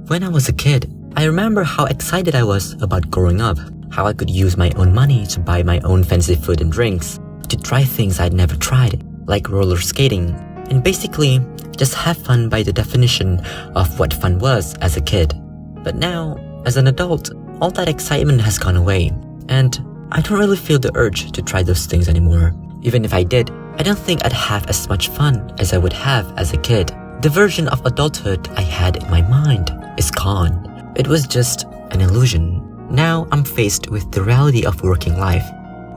When I was a kid, I remember how excited I was about growing up, how I could use my own money to buy my own fancy food and drinks, to try things I'd never tried, like roller skating, and basically just have fun by the definition of what fun was as a kid. But now, as an adult, all that excitement has gone away, and I don't really feel the urge to try those things anymore. Even if I did, I don't think I'd have as much fun as I would have as a kid. The version of adulthood I had in my mind is gone. It was just an illusion. Now I'm faced with the reality of working life.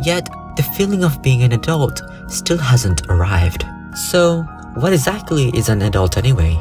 Yet, the feeling of being an adult still hasn't arrived. So, what exactly is an adult anyway?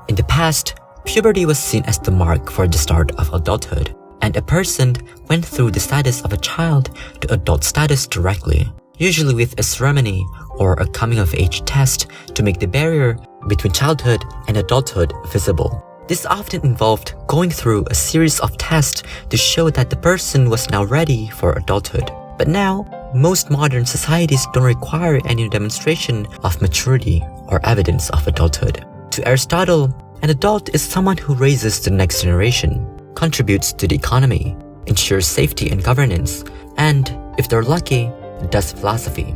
In the past, puberty was seen as the mark for the start of adulthood, and a person went through the status of a child to adult status directly, usually with a ceremony or a coming-of-age test to make the barrier between childhood and adulthood visible. This often involved going through a series of tests to show that the person was now ready for adulthood. But now, most modern societies don't require any demonstration of maturity or evidence of adulthood. To Aristotle, an adult is someone who raises the next generation, contributes to the economy, ensures safety and governance, and, if they're lucky, does philosophy.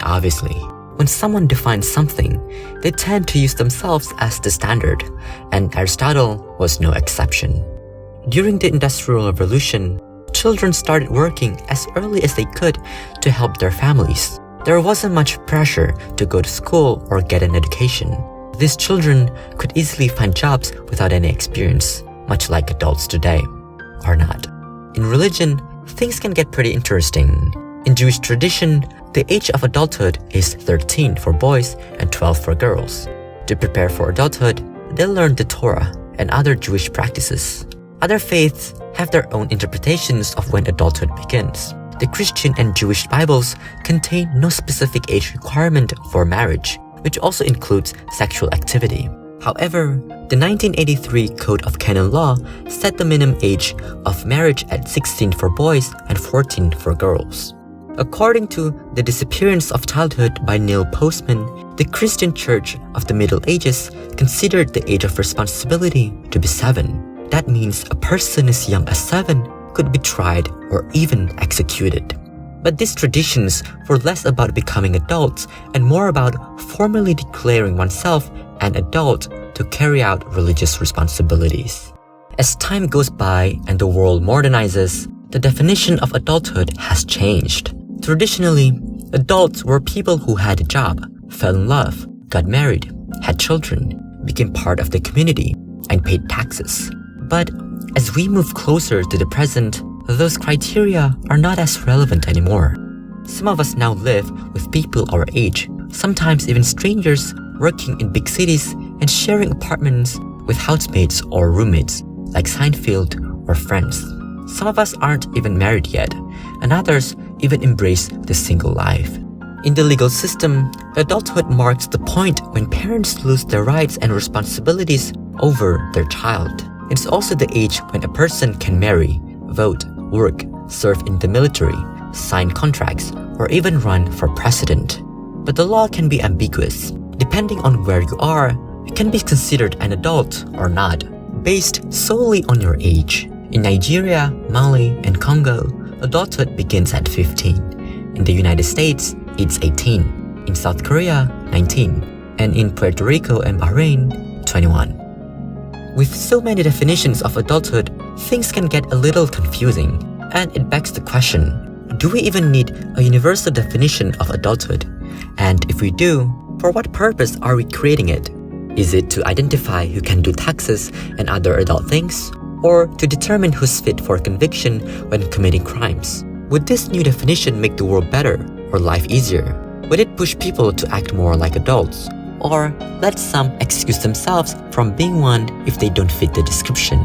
Obviously, when someone defines something, they tend to use themselves as the standard, and Aristotle was no exception. During the Industrial Revolution, children started working as early as they could to help their families. There wasn't much pressure to go to school or get an education. These children could easily find jobs without any experience, much like adults today, or not. In religion, things can get pretty interesting. In Jewish tradition, the age of adulthood is 13 for boys and 12 for girls. To prepare for adulthood, they learn the Torah and other Jewish practices. Other faiths have their own interpretations of when adulthood begins. The Christian and Jewish Bibles contain no specific age requirement for marriage, which also includes sexual activity. However, the 1983 Code of Canon Law set the minimum age of marriage at 16 for boys and 14 for girls. According to The Disappearance of Childhood by Neil Postman, the Christian Church of the Middle Ages considered the age of responsibility to be 7. That means a person as young as 7 could be tried or even executed. But these traditions were less about becoming adults and more about formally declaring oneself an adult to carry out religious responsibilities. As time goes by and the world modernizes, the definition of adulthood has changed. Traditionally, adults were people who had a job, fell in love, got married, had children, became part of the community, and paid taxes. But as we move closer to the present, those criteria are not as relevant anymore. Some of us now live with people our age, sometimes even strangers, working in big cities and sharing apartments with housemates or roommates, like Seinfeld or Friends. Some of us aren't even married yet, and others even embrace the single life. In the legal system, adulthood marks the point when parents lose their rights and responsibilities over their child. It's also the age when a person can marry, vote, work, serve in the military, sign contracts, or even run for president. But the law can be ambiguous. Depending on where you are, you can be considered an adult or not, based solely on your age. In Nigeria, Mali, and Congo, adulthood begins at 15. In the United States, it's 18. In South Korea, 19. And in Puerto Rico and Bahrain, 21. With so many definitions of adulthood, things can get a little confusing, and it begs the question, do we even need a universal definition of adulthood? And if we do, for what purpose are we creating it? Is it to identify who can do taxes and other adult things? Or to determine who's fit for conviction when committing crimes? Would this new definition make the world better or life easier? Would it push people to act more like adults? Or let some excuse themselves from being one if they don't fit the description?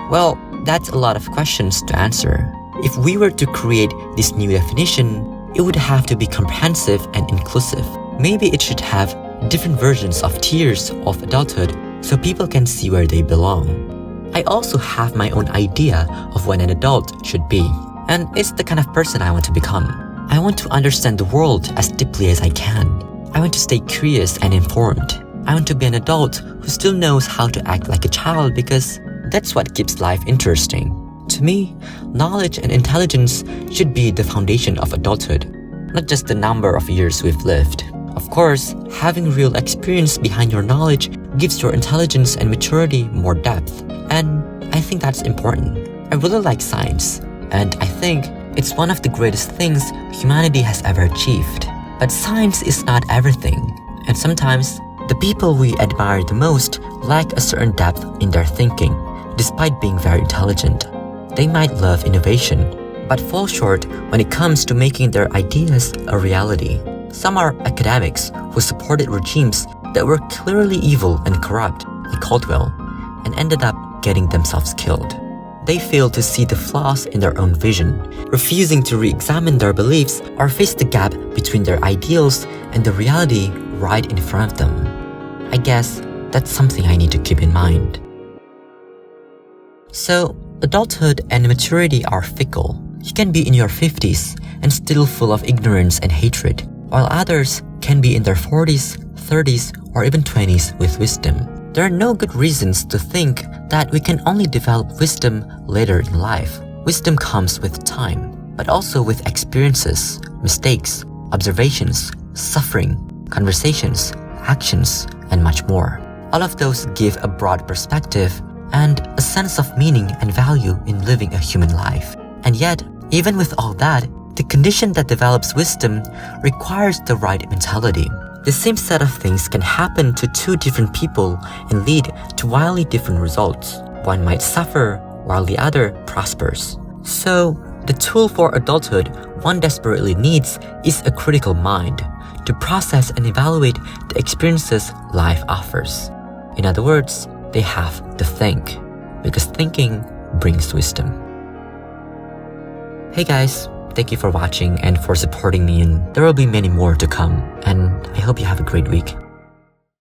Well, that's a lot of questions to answer. If we were to create this new definition, it would have to be comprehensive and inclusive. Maybe it should have different versions of tiers of adulthood so people can see where they belong. I also have my own idea of what an adult should be, and it's the kind of person I want to become. I want to understand the world as deeply as I can. I want to stay curious and informed. I want to be an adult who still knows how to act like a child because that's what keeps life interesting. To me, knowledge and intelligence should be the foundation of adulthood, not just the number of years we've lived. Of course, having real experience behind your knowledge gives your intelligence and maturity more depth, and I think that's important. I really like science, and I think it's one of the greatest things humanity has ever achieved. But science is not everything, and sometimes the people we admire the most lack a certain depth in their thinking, despite being very intelligent. They might love innovation, but fall short when it comes to making their ideas a reality. Some are academics who supported regimes that were clearly evil and corrupt, like Caldwell, and ended up getting themselves killed. They fail to see the flaws in their own vision, refusing to re-examine their beliefs or face the gap between their ideals and the reality right in front of them. I guess that's something I need to keep in mind. So, adulthood and maturity are fickle. You can be in your 50s and still full of ignorance and hatred, while others can be in their 40s, 30s, or even 20s with wisdom. There are no good reasons to think that we can only develop wisdom later in life. Wisdom comes with time, but also with experiences, mistakes, observations, suffering, conversations, actions, and much more. All of those give a broad perspective and a sense of meaning and value in living a human life. And yet, even with all that, the condition that develops wisdom requires the right mentality. The same set of things can happen to two different people and lead to wildly different results. One might suffer while the other prospers. So, the tool for adulthood one desperately needs is a critical mind to process and evaluate the experiences life offers. In other words, they have to think, because thinking brings wisdom. Hey guys, thank you for watching and for supporting me, and there will be many more to come, and I hope you have a great week.